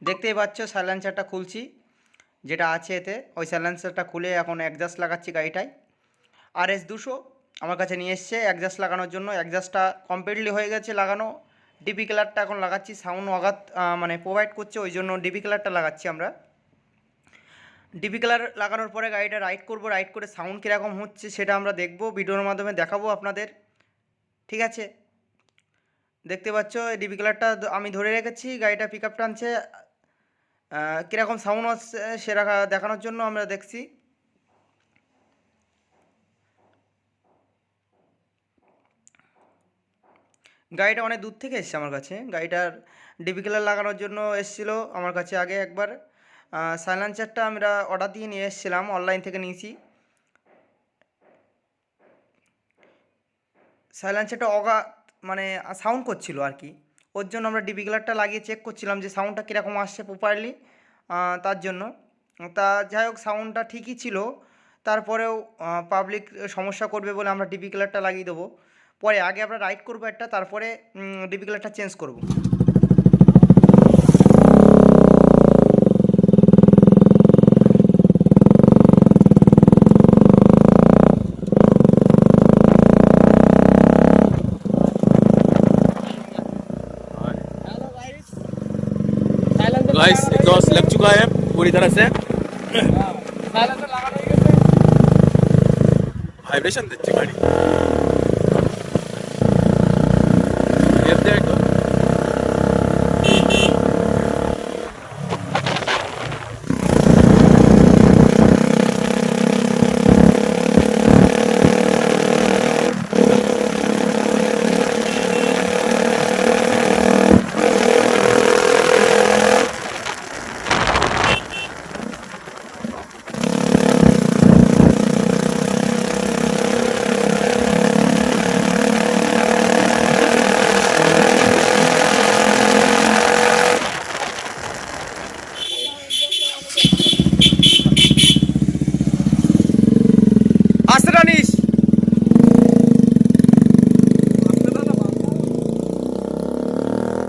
দেখতেই পাচ্ছ সাইলেন্সারটা খুলছি, যেটা আছে এতে ওই সাইলেন্সারটা খুলে এখন অ্যাডজাস্ট লাগাচ্ছি গাড়িটায়। RS 200 আমার কাছে নিয়ে এসছে অ্যাডজাস্ট লাগানোর জন্য। অ্যাডজাস্টটা কমপ্লিটলি হয়ে গেছে লাগানো। ডিপি কালারটা এখন লাগাচ্ছি, সাউন্ড অগাধ মানে প্রোভাইড করছে, ওই জন্য ডিপি কালারটা লাগাচ্ছি আমরা। ডিপি কালার লাগানোর পরে গাড়িটা রাইড করব, রাইড করে সাউন্ড কীরকম হচ্ছে সেটা আমরা দেখব, ভিডিওর মাধ্যমে দেখাবো আপনাদের। ঠিক আছে, দেখতে পাচ্ছ ডিপি কালারটা আমি ধরে রেখেছি, গাড়িটা পিক আপ টানছে, কীরকম সাউন্ড হচ্ছে সেটা দেখানোর জন্য আমরা দেখছি। গাড়িটা অনেক দূর থেকে এসছে আমার কাছে, গাড়িটার ডিপি কালার লাগানোর জন্য এসেছিলো আমার কাছে আগে একবার। সাইলেন্সারটা আমরা অর্ডার দিয়ে নিয়ে এসেছিলাম, অনলাইন থেকে নিয়েছি। সাইলেন্সারটা মানে সাউন্ড করছিল আর কি, ওর জন্য আমরা ডিপি কালারটা লাগিয়ে চেক করছিলাম যে সাউন্ডটা কীরকম আসছে প্রপারলি, তার জন্য। তা যাই হোক সাউন্ডটা ঠিকই ছিল, তারপরেও পাবলিক সমস্যা করবে বলে আমরা ডিপি কালারটা লাগিয়ে দেবো পরে। আগে আমরা রাইড করবো একটা, তারপরে ডিপি কালারটা চেঞ্জ করবো। गाइस एग्जॉस्ट लग चुका है पूरी तरह से, वाइब्रेशन दिच्छे गाड़ी।